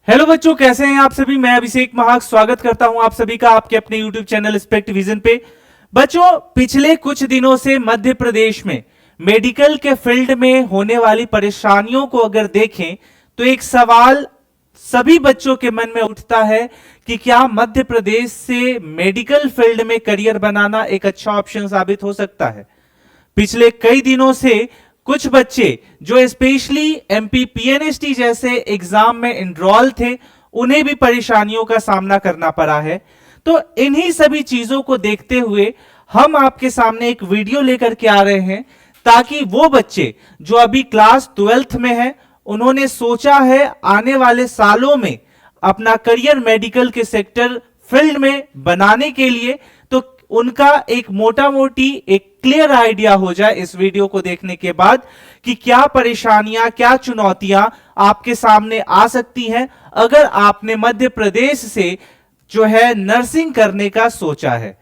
Hello बच्चों, कैसे हैं आप सभी। मैं अभिषेक महाक स्वागत करता हूं आप सभी का आपके अपने यूट्यूब चैनल स्पेक्ट विजन पे। बच्चों, पिछले कुछ दिनों से मध्य प्रदेश में मेडिकल के फील्ड में होने वाली परेशानियों को अगर देखें तो एक सवाल सभी बच्चों के मन में उठता है कि क्या मध्य प्रदेश से मेडिकल फील्ड में करियर बनाना एक अच्छा ऑप्शन साबित हो सकता है। पिछले कई दिनों से कुछ बच्चे जो स्पेशली एमपी पीएनएसटी जैसे एग्जाम में एनरोल थे, उन्हें भी परेशानियों का सामना करना पड़ा है। तो इन्हीं सभी चीजों को देखते हुए हम आपके सामने एक वीडियो लेकर के आ रहे हैं, ताकि वो बच्चे जो अभी क्लास 12th में हैं, उन्होंने सोचा है आने वाले सालों में अपना करियर मेडिकल के सेक्टर फील्ड में बनाने के लिए, तो उनका एक मोटा मोटी एक क्लियर आइडिया हो जाए इस वीडियो को देखने के बाद कि क्या परेशानियां, क्या चुनौतियां आपके सामने आ सकती हैं अगर आपने मध्य प्रदेश से जो है नर्सिंग करने का सोचा है।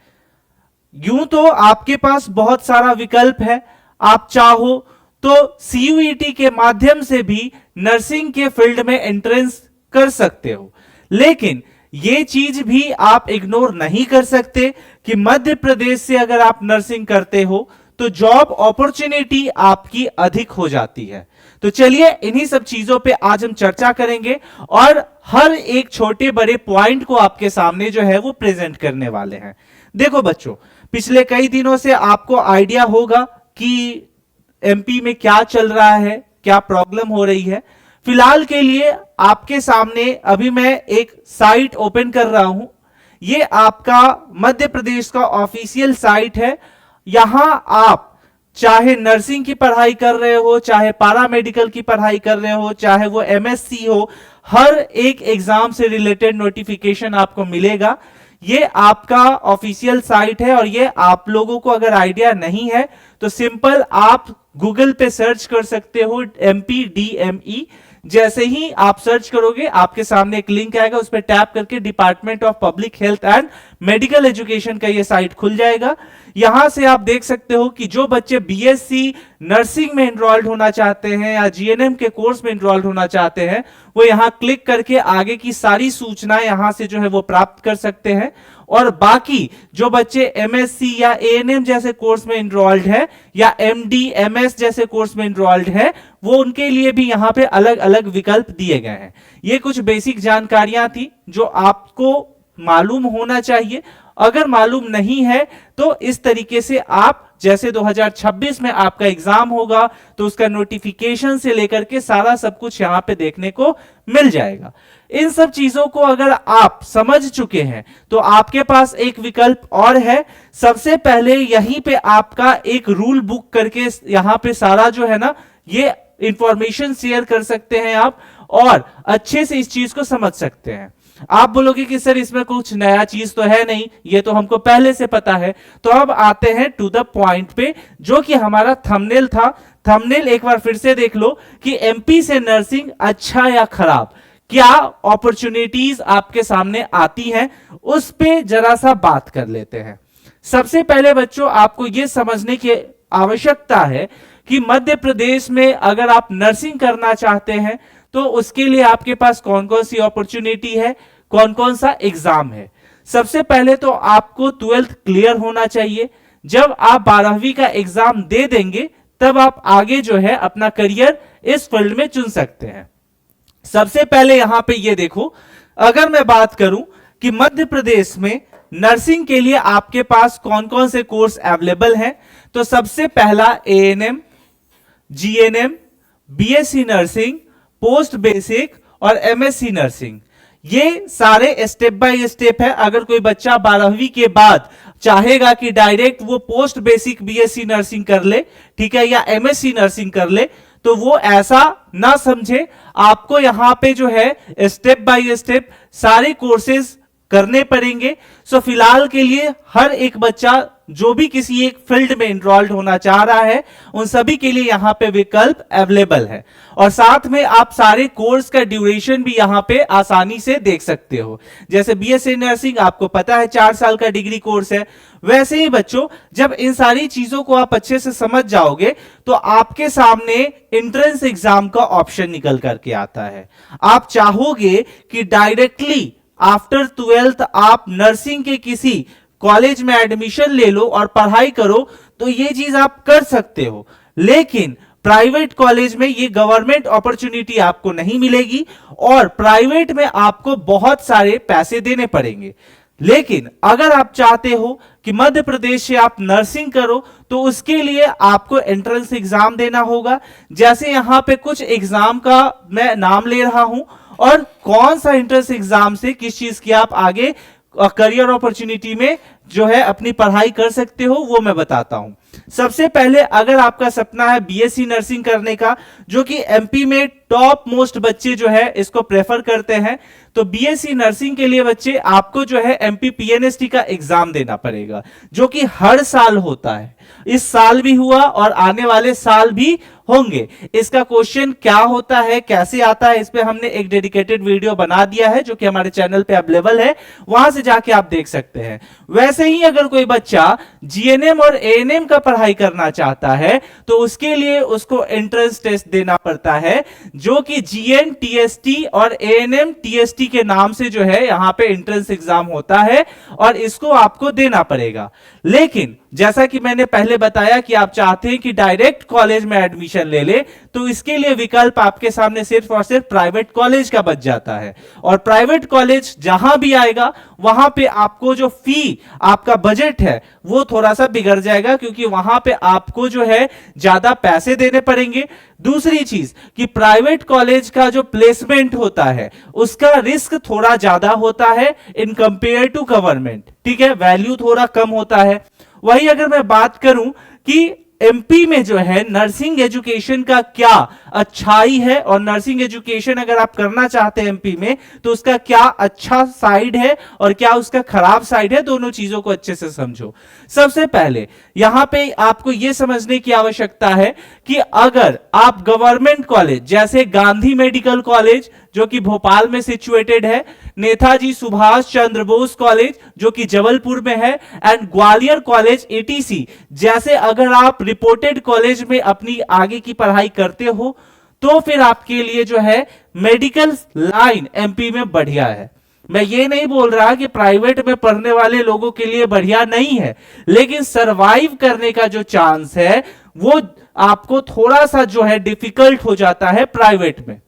यूं तो आपके पास बहुत सारा विकल्प है, आप चाहो तो सीयूईटी के माध्यम से भी नर्सिंग के फील्ड में एंट्रेंस कर सकते हो, लेकिन ये चीज भी आप इग्नोर नहीं कर सकते कि मध्य प्रदेश से अगर आप नर्सिंग करते हो तो जॉब अपॉर्चुनिटी आपकी अधिक हो जाती है। तो चलिए इन्हीं सब चीजों पे आज हम चर्चा करेंगे और हर एक छोटे बड़े पॉइंट को आपके सामने जो है वो प्रेजेंट करने वाले हैं। देखो बच्चों, पिछले कई दिनों से आपको आइडिया होगा कि एमपी में क्या चल रहा है, क्या प्रॉब्लम हो रही है। फिलहाल के लिए आपके सामने अभी मैं एक साइट ओपन कर रहा हूं। ये आपका मध्य प्रदेश का ऑफिशियल साइट है। यहां आप चाहे नर्सिंग की पढ़ाई कर रहे हो, चाहे पैरामेडिकल की पढ़ाई कर रहे हो, चाहे वो एमएससी हो, हर एक एग्जाम से रिलेटेड नोटिफिकेशन आपको मिलेगा। ये आपका ऑफिशियल साइट है और ये आप लोगों को अगर आइडिया नहीं है तो सिंपल आप गूगल पे सर्च कर सकते हो MPDME। जैसे ही आप सर्च करोगे आपके सामने एक लिंक आएगा, उस पर टैप करके department of public health and medical education का ये साइट खुल जाएगा। यहां से आप देख सकते हो कि जो बच्चे बीएससी नर्सिंग में एनरोल्ड होना चाहते हैं या जीएनएम के कोर्स में एनरोल्ड होना चाहते हैं, वो यहां क्लिक करके आगे की सारी सूचनाएं यहां से जो है वो प्राप्त कर सकते हैं। और बाकी जो बच्चे एमएससी या एएनएम जैसे कोर्स में एनरोल्ड है या एमडी एमएस जैसे कोर्स में एनरोल्ड है, वो उनके लिए भी यहां पे अलग अलग विकल्प दिए गए हैं। ये कुछ बेसिक जानकारियां थी जो आपको मालूम होना चाहिए। अगर मालूम नहीं है तो इस तरीके से आप जैसे 2026 में आपका एग्जाम होगा तो उसका नोटिफिकेशन से लेकर के सारा सब कुछ यहां पे देखने को मिल जाएगा। इन सब चीजों को अगर आप समझ चुके हैं तो आपके पास एक विकल्प और है। सबसे पहले यहीं पे आपका एक रूल बुक करके यहां पे सारा जो है ना ये इंफॉर्मेशन शेयर कर सकते हैं आप और अच्छे से इस चीज को समझ सकते हैं। आप बोलोगे कि सर इसमें कुछ नया चीज तो है नहीं, ये तो हमको पहले से पता है। तो अब आते हैं टू द पॉइंट पे, जो कि हमारा थंबनेल था। थंबनेल एक बार फिर से देख लो कि एमपी से नर्सिंग अच्छा या खराब, क्या अपॉर्चुनिटीज आपके सामने आती हैं, उस पे जरा सा बात कर लेते हैं। सबसे पहले बच्चों आपको यह समझने की आवश्यकता है कि मध्य प्रदेश में अगर आप नर्सिंग करना चाहते हैं तो उसके लिए आपके पास कौन कौन सी अपॉर्चुनिटी है, कौन कौन सा एग्जाम है। सबसे पहले तो आपको 12th क्लियर होना चाहिए। जब आप 12वीं का एग्जाम दे देंगे तब आप आगे जो है अपना करियर इस फील्ड में चुन सकते हैं। सबसे पहले यहां पे ये देखो, अगर मैं बात करूं कि मध्य प्रदेश में नर्सिंग के लिए आपके पास कौन कौन से कोर्स अवेलेबल हैं, तो सबसे पहला ANM, GNM, BSc nursing, post basic और एमएससी नर्सिंग, ये सारे स्टेप बाय स्टेप है। अगर कोई बच्चा 12वीं के बाद चाहेगा कि डायरेक्ट वो पोस्ट बेसिक बीएससी नर्सिंग कर ले, ठीक है, या एमएससी नर्सिंग कर ले, तो वो ऐसा ना समझे। आपको यहां पे जो है स्टेप बाय स्टेप सारे कोर्सेज करने पड़ेंगे। सो फिलहाल के लिए हर एक बच्चा जो भी किसी एक फील्ड में इनरोल्ड होना चाह रहा है उन सभी के लिए यहां पे विकल्प अवेलेबल है। और साथ में आप सारे कोर्स का ड्यूरेशन भी यहां पे आसानी से देख सकते हो। जैसे बीएससी नर्सिंग आपको पता है 4 साल का डिग्री कोर्स है, वैसे ही बच्चों जब इन सारी चीजों को आप अच्छे से समझ जाओगे तो आपके सामने एंट्रेंस एग्जाम का ऑप्शन निकल करके आता है। आप चाहोगे कि डायरेक्टली आफ्टर 12th आप नर्सिंग के किसी कॉलेज में एडमिशन ले लो और पढ़ाई करो, तो ये चीज आप कर सकते हो, लेकिन प्राइवेट कॉलेज में ये गवर्नमेंट अपॉर्चुनिटी आपको नहीं मिलेगी और प्राइवेट में आपको बहुत सारे पैसे देने पड़ेंगे। लेकिन अगर आप चाहते हो कि मध्य प्रदेश से आप नर्सिंग करो तो उसके लिए आपको एंट्रेंस एग्जाम देना होगा। जैसे यहां पे कुछ एग्जाम का मैं नाम ले रहा हूं और कौन सा एंट्रेंस एग्जाम से किस चीज की आप आगे करियर अपॉर्चुनिटी में जो है अपनी पढ़ाई कर सकते हो वो मैं बताता हूं। सबसे पहले अगर आपका सपना है बीएससी नर्सिंग करने का, जो कि एमपी में टॉप मोस्ट बच्चे जो है इसको प्रेफर करते हैं, तो बीएससी नर्सिंग के लिए बच्चे आपको जो है एमपी पीएनएसटी का एग्जाम देना पड़ेगा, जो कि हर साल होता है। इस साल भी हुआ और आने वाले साल भी होंगे। इसका क्वेश्चन क्या होता है, कैसे आता है, इस पे हमने एक डेडिकेटेड वीडियो बना दिया है जो कि हमारे चैनल पे अवेलेबल है, वहां से जाके आप देख सकते हैं। वैसे ही अगर कोई बच्चा जीएनएम और एएनएम का पढ़ाई करना चाहता है तो उसके लिए उसको एंट्रेंस टेस्ट देना पड़ता है, जो कि जीएन टीएसटी और एएनएम टीएसटी के नाम से जो है यहां पे एंट्रेंस एग्जाम होता है और इसको आपको देना पड़ेगा। लेकिन जैसा कि मैंने पहले बताया कि आप चाहते हैं कि डायरेक्ट कॉलेज में एडमिशन ले ले, तो इसके लिए विकल्प आपके सामने सिर्फ और सिर्फ प्राइवेट कॉलेज का बच जाता है। और प्राइवेट कॉलेज जहां भी आएगा वहां पे आपको जो फी आपका बजट है वो थोड़ा सा बिगड़ जाएगा, क्योंकि वहां पे आपको जो है ज्यादा पैसे देने पड़ेंगे। दूसरी चीज कि प्राइवेट कॉलेज का जो प्लेसमेंट होता है उसका रिस्क थोड़ा ज्यादा होता है इन कंपेयर टू गवर्नमेंट, ठीक है, वैल्यू थोड़ा कम होता है। वही अगर मैं बात करूं कि एमपी में जो है नर्सिंग एजुकेशन का क्या अच्छाई है और नर्सिंग एजुकेशन अगर आप करना चाहते हैं एमपी में तो उसका क्या अच्छा साइड है और क्या उसका खराब साइड है, दोनों चीजों को अच्छे से समझो। सबसे पहले यहां पे आपको यह समझने की आवश्यकता है कि अगर आप गवर्नमेंट कॉलेज जैसे गांधी मेडिकल कॉलेज जो कि भोपाल में सिचुएटेड है, नेताजी सुभाष चंद्र बोस कॉलेज जो कि जबलपुर में है, एंड ग्वालियर कॉलेज एटीसी जैसे अगर आप रिपोर्टेड कॉलेज में अपनी आगे की पढ़ाई करते हो तो फिर आपके लिए जो है मेडिकल लाइन एमपी में बढ़िया है। मैं ये नहीं बोल रहा कि प्राइवेट में पढ़ने वाले लोगों के लिए बढ़िया नहीं है, लेकिन सरवाइव करने का जो चांस है वो आपको थोड़ा सा जो है डिफिकल्ट हो जाता है प्राइवेट में।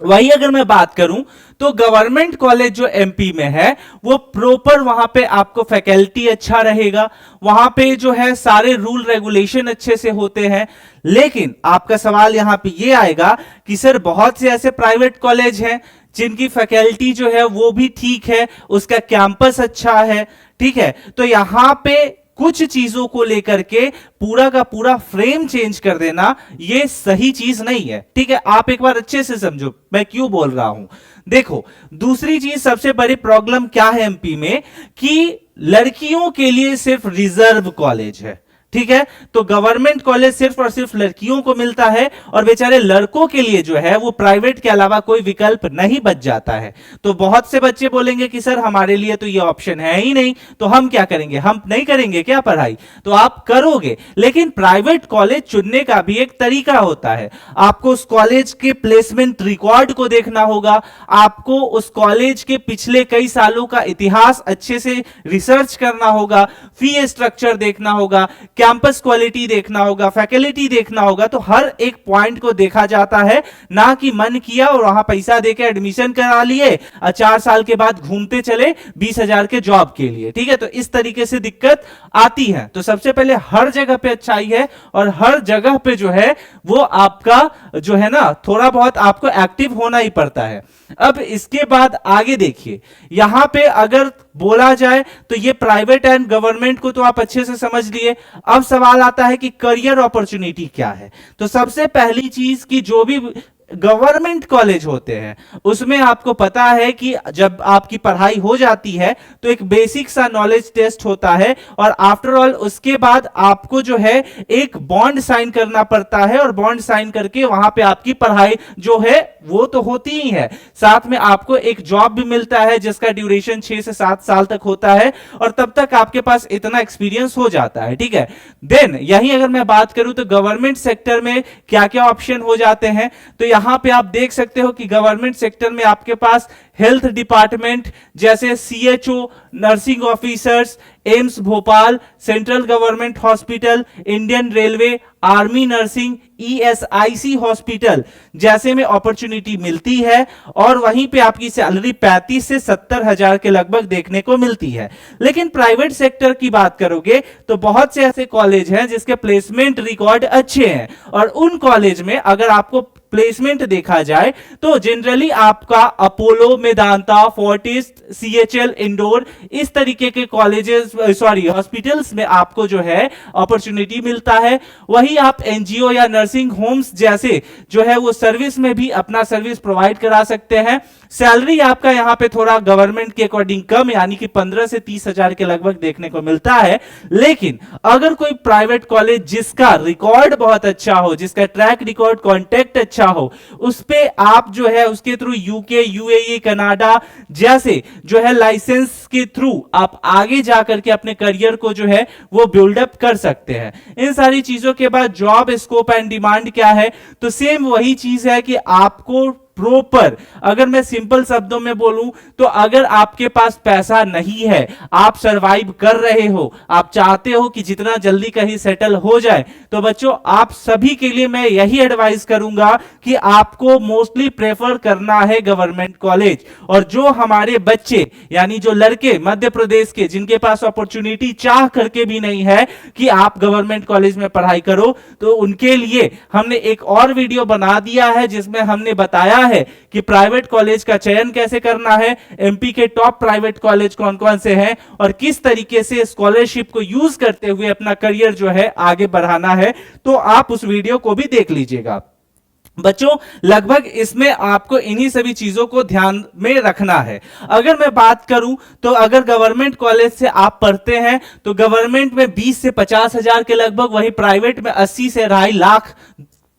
वही अगर मैं बात करूं तो गवर्नमेंट कॉलेज जो एमपी में है वो प्रॉपर वहां पे आपको फैकल्टी अच्छा रहेगा, वहां पे जो है सारे रूल रेगुलेशन अच्छे से होते हैं। लेकिन आपका सवाल यहां पे ये आएगा कि सर बहुत से ऐसे प्राइवेट कॉलेज हैं जिनकी फैकल्टी जो है वो भी ठीक है, उसका कैंपस अच्छा है, ठीक है, तो यहां पे कुछ चीजों को लेकर के पूरा का पूरा फ्रेम चेंज कर देना ये सही चीज नहीं है, ठीक है। आप एक बार अच्छे से समझो मैं क्यों बोल रहा हूं। देखो दूसरी चीज सबसे बड़ी प्रॉब्लम क्या है एमपी में कि लड़कियों के लिए सिर्फ रिजर्व कॉलेज है, ठीक है, तो गवर्नमेंट कॉलेज सिर्फ और सिर्फ लड़कियों को मिलता है और बेचारे लड़कों के लिए जो है वो प्राइवेट के अलावा कोई विकल्प नहीं बच जाता है। तो बहुत से बच्चे बोलेंगे कि सर हमारे लिए तो ये ऑप्शन है ही नहीं, तो हम क्या करेंगे, हम नहीं करेंगे क्या पढ़ाई? तो आप करोगे, लेकिन प्राइवेट कॉलेज चुनने का भी एक तरीका होता है। आपको उस कॉलेज के प्लेसमेंट रिकॉर्ड को देखना होगा, आपको उस कॉलेज के पिछले कई सालों का इतिहास अच्छे से रिसर्च करना होगा, फी स्ट्रक्चर देखना होगा, कैंपस क्वालिटी देखना होगा, फैकल्टी देखना होगा। तो हर एक पॉइंट को देखा जाता है, ना कि मन किया और वहां पैसा देके एडमिशन करा लिए, 4 साल के बाद घूमते चले 20,000 के जॉब के लिए, ठीक है। तो इस तरीके से दिक्कत आती है। तो सबसे पहले हर जगह पे अच्छाई है और हर जगह पे जो है वो आपका जो है ना थोड़ा बहुत आपको एक्टिव होना ही पड़ता है। अब इसके बाद आगे देखिए, यहां पे अगर बोला जाए तो ये प्राइवेट एंड गवर्नमेंट को तो आप अच्छे से समझ लिए। अब सवाल आता है कि करियर अपॉर्चुनिटी क्या है। तो सबसे पहली चीज कि जो भी गवर्नमेंट कॉलेज होते हैं उसमें आपको पता है कि जब आपकी पढ़ाई हो जाती है तो एक बेसिक सा नॉलेज टेस्ट होता है और आफ्टर ऑल उसके बाद आपको जो है एक बॉन्ड साइन करना पड़ता है और बॉन्ड साइन करके वहां पे आपकी पढ़ाई जो है वो तो होती ही है, साथ में आपको एक जॉब भी मिलता है जिसका ड्यूरेशन 6 से 7 साल तक होता है और तब तक आपके पास इतना एक्सपीरियंस हो जाता है। ठीक है, देन यही अगर मैं बात करूं तो गवर्नमेंट सेक्टर में क्या क्या ऑप्शन हो जाते हैं, तो यहां पे आप देख सकते हो कि गवर्नमेंट सेक्टर में आपके पास हेल्थ डिपार्टमेंट जैसे CHO, nursing officers, AIIMS Bhopal, central government hospital, Indian railway, army nursing, ESIC hospital जैसे में अपॉर्चुनिटी मिलती है और वहीं पे आपकी सैलरी 35 से 70 हजार के लगभग देखने को मिलती है। लेकिन प्राइवेट सेक्टर की बात करोगे तो बहुत से ऐसे कॉलेज हैं जिसके प्लेसमेंट रिकॉर्ड अच्छे हैं और उन कॉलेज में अगर आपको प्लेसमेंट देखा जाए तो जनरली आपका Apollo, Medanta, Fortis, CHL, indoor इस तरीके के कॉलेजेस हॉस्पिटल्स में आपको जो है अपॉर्चुनिटी मिलता है। वही आप एनजीओ या नर्सिंग होम्स जैसे जो है वो सर्विस में भी अपना सर्विस प्रोवाइड करा सकते हैं। सैलरी आपका यहां पे थोड़ा गवर्नमेंट के अकॉर्डिंग कम यानी कि 15 से 30 हजार के लगभग देखने को मिलता है। लेकिन अगर कोई प्राइवेट कॉलेज जिसका रिकॉर्ड बहुत अच्छा हो, जिसका ट्रैक रिकॉर्ड कॉन्टेक्ट अच्छा हो, उस पे आप जो है उसके थ्रू यूके, यूएई, कनाडा जैसे जो है लाइसेंस के थ्रू आप आगे जाकर के अपने करियर को जो है वो बिल्डअप कर सकते हैं। इन सारी चीजों के बाद जॉब स्कोप एंड डिमांड क्या है, तो सेम वही चीज है कि आपको प्रॉपर, अगर मैं सिंपल शब्दों में बोलूं तो अगर आपके पास पैसा नहीं है, आप सरवाइव कर रहे हो, आप चाहते हो कि जितना जल्दी कहीं सेटल हो जाए, तो बच्चों आप सभी के लिए मैं यही एडवाइस करूंगा कि आपको मोस्टली प्रेफर करना है गवर्नमेंट कॉलेज। और जो हमारे बच्चे यानी जो लड़के मध्य प्रदेश के जिनके पास अपॉर्चुनिटी चाह करके भी नहीं है कि आप गवर्नमेंट कॉलेज में पढ़ाई करो, तो उनके लिए हमने एक और वीडियो बना दिया है जिसमें हमने बताया है कि प्राइवेट कॉलेज का चयन कैसे करना है, एमपी के टॉप प्राइवेट कॉलेज कौन कौन से हैं और किस तरीके से स्कॉलरशिप को यूज करते हुए अपना करियर जो है आगे बढ़ाना है। तो आप उस वीडियो को भी देख लीजिएगा। बच्चों लगभग इसमें आपको इन्हीं सभी चीजों को ध्यान में रखना है। अगर मैं बात करूं तो अगर गवर्नमेंट कॉलेज से आप पढ़ते हैं तो गवर्नमेंट में 20 से 50 हजार के लगभग, वही प्राइवेट में 80 से 2.5 लाख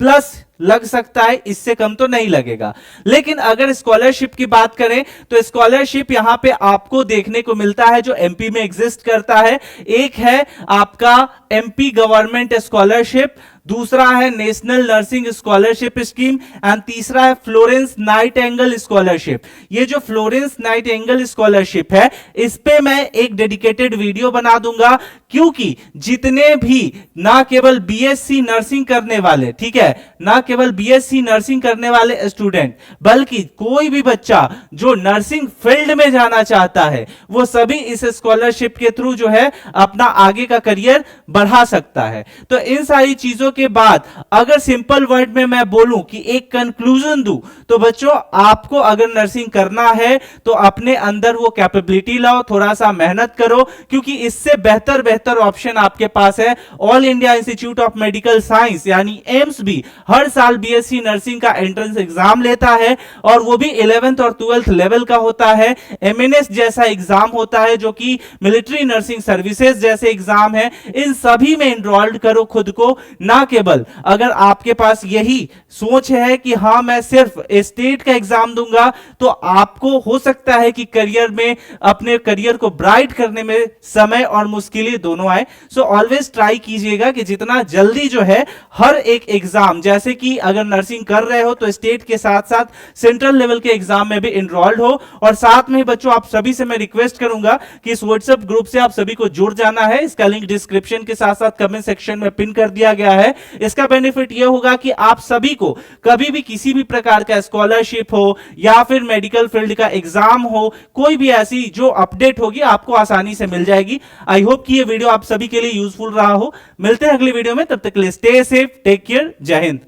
प्लस लग सकता है, इससे कम तो नहीं लगेगा। लेकिन अगर स्कॉलरशिप की बात करें तो स्कॉलरशिप यहां पे आपको देखने को मिलता है जो एमपी में एग्जिस्ट करता है। एक है आपका एमपी गवर्नमेंट स्कॉलरशिप, दूसरा है national nursing scholarship scheme and तीसरा है फ्लोरेंस नाइटिंगेल स्कॉलरशिप। ये जो फ्लोरेंस नाइटिंगेल स्कॉलरशिप है इस पे मैं एक डेडिकेटेड वीडियो बना दूंगा, क्योंकि जितने भी ना केवल बीएससी नर्सिंग करने वाले, ठीक है, ना केवल बीएससी नर्सिंग करने वाले स्टूडेंट, बल्कि कोई भी बच्चा जो नर्सिंग फील्ड में जाना चाहता है वो सभी इस स्कॉलरशिप के थ्रू जो है अपना आगे का करियर बढ़ा सकता है। तो इन सारी चीजों के बाद अगर सिंपल वर्ड में मैं बोलूं कि एक कंक्लूजन दूं, तो बच्चों आपको अगर नर्सिंग करना है तो अपने अंदर वो कैपेबिलिटी लाओ, थोड़ा सा मेहनत करो, क्योंकि इससे बेहतर बेहतर ऑप्शन आपके पास है। All India institute of medical science यानी एम्स भी हर साल बीएससी नर्सिंग का एंट्रेंस एग्जाम लेता है और वो भी 11th और 12th लेवल का होता है। एमएनएस जैसा एग्जाम होता है जो कि मिलिट्री नर्सिंग सर्विसेज जैसे एग्जाम है। इन सभी में एनरोल्ड करो खुद को। ना केवल अगर आपके पास यही सोच है कि हां मैं सिर्फ स्टेट का एग्जाम दूंगा, तो आपको हो सकता है कि करियर में अपने करियर को ब्राइट करने में समय और मुश्किलें दोनों आए। सो ऑलवेज ट्राई कीजिएगा कि जितना जल्दी जो है हर एक एग्जाम, जैसे कि अगर नर्सिंग कर रहे हो तो स्टेट के साथ साथ सेंट्रल लेवल के एग्जाम में भी एनरोल्ड हो। और साथ में बच्चों आप सभी से मैं रिक्वेस्ट करूंगा कि इस व्हाट्सएप ग्रुप से आप सभी को जुड़ जाना है। इसका लिंक डिस्क्रिप्शन के साथ साथ कमेंट सेक्शन में पिन कर दिया गया है। इसका बेनिफिट यह होगा कि आप सभी को कभी भी किसी भी प्रकार का स्कॉलरशिप हो या फिर मेडिकल फील्ड का एग्जाम हो, कोई भी ऐसी जो अपडेट होगी आपको आसानी से मिल जाएगी। आई होप कि यह वीडियो आप सभी के लिए यूजफुल रहा हो। मिलते हैं अगली वीडियो में, तब तक के लिए स्टे सेफ, टेक केयर, जय हिंद।